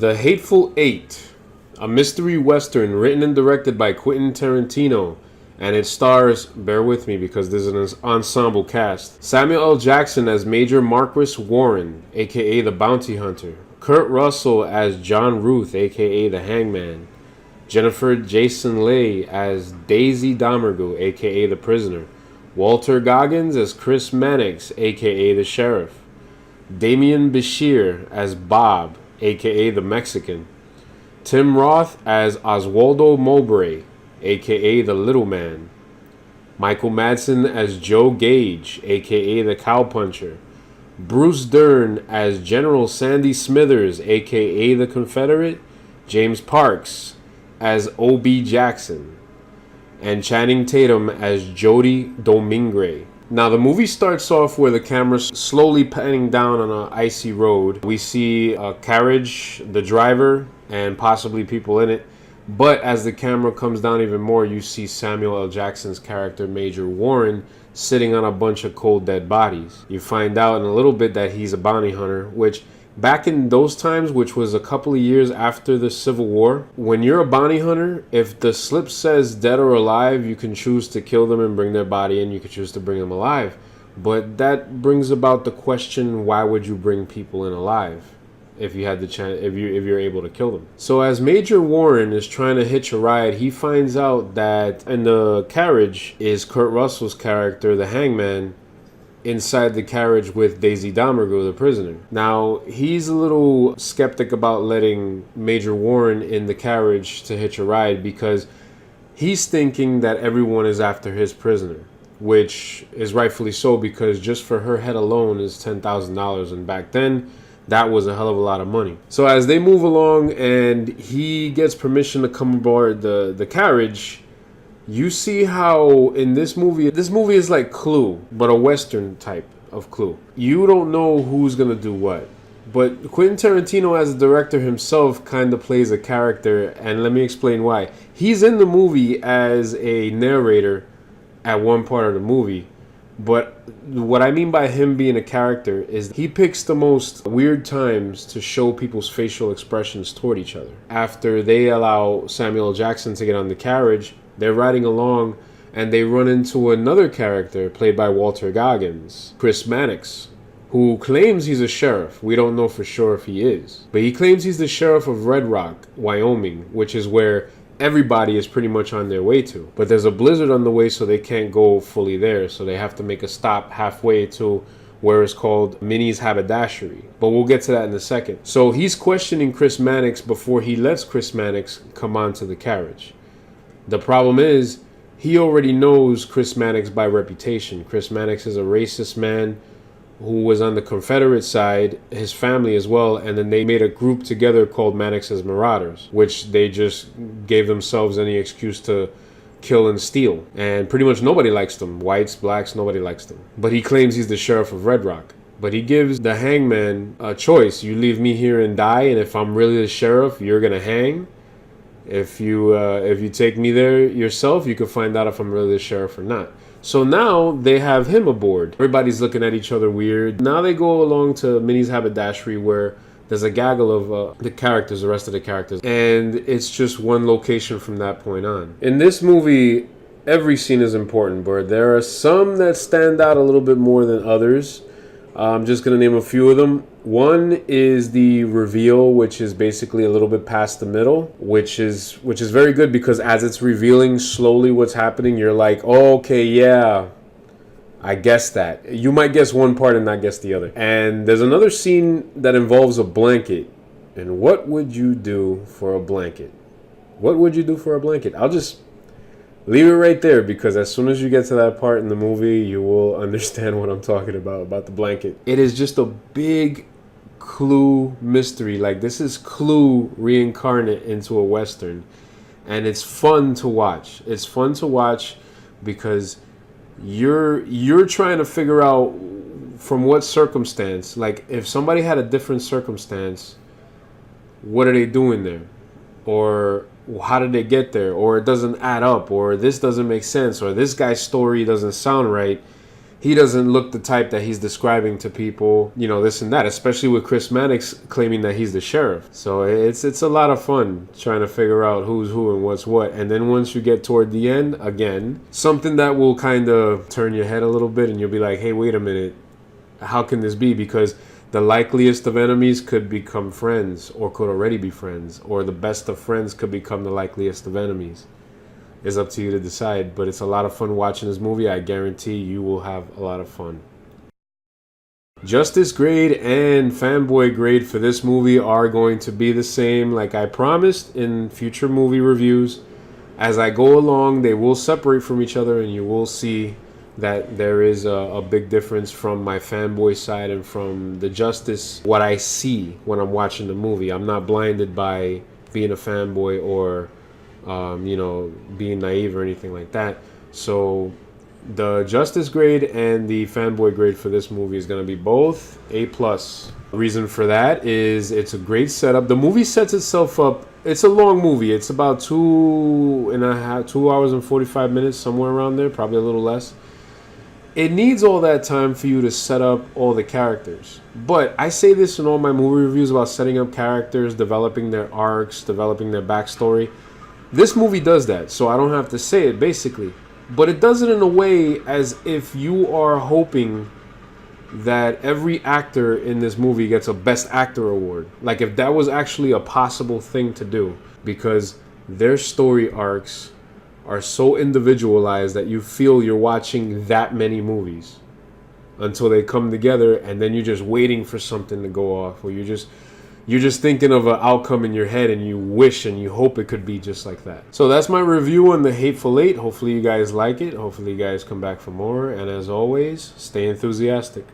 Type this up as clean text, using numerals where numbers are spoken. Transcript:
The Hateful Eight, a mystery western written and directed by Quentin Tarantino, and it stars, bear with me because this is an ensemble cast, Samuel L. Jackson as Major Marquis Warren, aka the Bounty Hunter, Kurt Russell as John Ruth, aka the Hangman, Jennifer Jason Leigh as Daisy Domergue, aka the Prisoner, Walter Goggins as Chris Mannix, aka the Sheriff, Damian Bashir as Bob, aka the Mexican, Tim Roth as Oswaldo Mowbray, aka the Little Man, Michael Madsen as Joe Gage, aka the Cowpuncher, Bruce Dern as General Sandy Smithers, aka the Confederate, James Parks as O.B. Jackson, and Channing Tatum as Jody Domingre. Now, the movie starts off where the camera's slowly panning down on an icy road. We see a carriage, the driver, and possibly people in it. But as the camera comes down even more, you see Samuel L. Jackson's character, Major Warren, sitting on a bunch of cold dead bodies. You find out in a little bit that he's a bounty hunter, which back in those times, which was a couple of years after the Civil War, when you're a bounty hunter, if the slip says dead or alive, you can choose to kill them and bring their body in. You can choose to bring them alive. But that brings about the question, why would you bring people in alive if you had the chance, if you're able to kill them? So as Major Warren is trying to hitch a ride, he finds out that in the carriage is Kurt Russell's character, the Hangman, inside the carriage with Daisy Domergue, the prisoner. Now, he's a little skeptic about letting Major Warren in the carriage to hitch a ride because he's thinking that everyone is after his prisoner, which is rightfully so because just for her head alone is $10,000, and back then that was a hell of a lot of money. So as they move along and he gets permission to come aboard the carriage, you see how in this movie is like Clue, but a Western type of Clue. You don't know who's going to do what. But Quentin Tarantino as a director himself kind of plays a character, and let me explain why. He's in the movie as a narrator at one part of the movie, but what I mean by him being a character is he picks the most weird times to show people's facial expressions toward each other. After they allow Samuel L. Jackson to get on the carriage, they're riding along and they run into another character played by Walter Goggins, Chris Mannix, who claims he's a sheriff. We don't know for sure if he is, but he claims he's the sheriff of Red Rock, Wyoming, which is where everybody is pretty much on their way to. But there's a blizzard on the way, so they can't go fully there, so they have to make a stop halfway to where it's called Minnie's Haberdashery. But we'll get to that in a second. So he's questioning Chris Mannix before he lets Chris Mannix come onto the carriage. The problem is, he already knows Chris Mannix by reputation. Chris Mannix is a racist man who was on the Confederate side, his family as well, and then they made a group together called Mannix's Marauders, which they just gave themselves any excuse to kill and steal. And pretty much nobody likes them. Whites, blacks, nobody likes them. But he claims he's the sheriff of Red Rock. But he gives the Hangman a choice. You leave me here and die, and if I'm really the sheriff, you're gonna hang. If you take me there yourself, you can find out if I'm really the sheriff or not. So now they have him aboard. Everybody's looking at each other weird. Now they go along to Minnie's Haberdashery where there's a gaggle of the rest of the characters. And it's just one location from that point on. In this movie, every scene is important, but there are some that stand out a little bit more than others. I'm just going to name a few of them. One is the reveal, which is basically a little bit past the middle, which is very good because as it's revealing slowly what's happening, you're like, oh, okay, yeah, I guess that. You might guess one part and not guess the other. And there's another scene that involves a blanket. And what would you do for a blanket? What would you do for a blanket? I'll just leave it right there because as soon as you get to that part in the movie, you will understand what I'm talking about the blanket. It is just a big Clue mystery. Like, this is Clue reincarnate into a Western. And it's fun to watch. It's fun to watch because you're trying to figure out from what circumstance. Like, if somebody had a different circumstance, what are they doing there? Or how did they get there? Or it doesn't add up, or this doesn't make sense, or this guy's story doesn't sound right. he doesn't look the type that he's describing to people, you know, this and that, especially with Chris Mannix claiming that he's the sheriff. So it's a lot of fun trying to figure out who's who and what's what. And then once you get toward the end, again, something that will kind of turn your head a little bit and you'll be like, hey, wait a minute, how can this be? Because the likeliest of enemies could become friends, or could already be friends, or the best of friends could become the likeliest of enemies. It's up to you to decide, but it's a lot of fun watching this movie. I guarantee you will have a lot of fun. Justice grade and fanboy grade for this movie are going to be the same, like I promised in future movie reviews. As I go along, they will separate from each other, and you will see that there is a big difference from my fanboy side and from the Justice, what I see when I'm watching the movie. I'm not blinded by being a fanboy or you know, being naive or anything like that. So the Justice grade and the fanboy grade for this movie is going to be both A+. Reason for that is it's a great setup. The movie sets itself up. It's a long movie. It's about 2 hours and 45 minutes, somewhere around there, probably a little less. It needs all that time for you to set up all the characters. But I say this in all my movie reviews about setting up characters, developing their arcs, developing their backstory. This movie does that, so I don't have to say it, basically. But it does it in a way as if you are hoping that every actor in this movie gets a Best Actor award. Like if that was actually a possible thing to do. Because their story arcs are so individualized that you feel you're watching that many movies until they come together, and then you're just waiting for something to go off, or you're just thinking of an outcome in your head and you wish and you hope it could be just like that. So that's my review on the Hateful Eight. Hopefully you guys like it. Hopefully you guys come back for more. And as always, stay enthusiastic.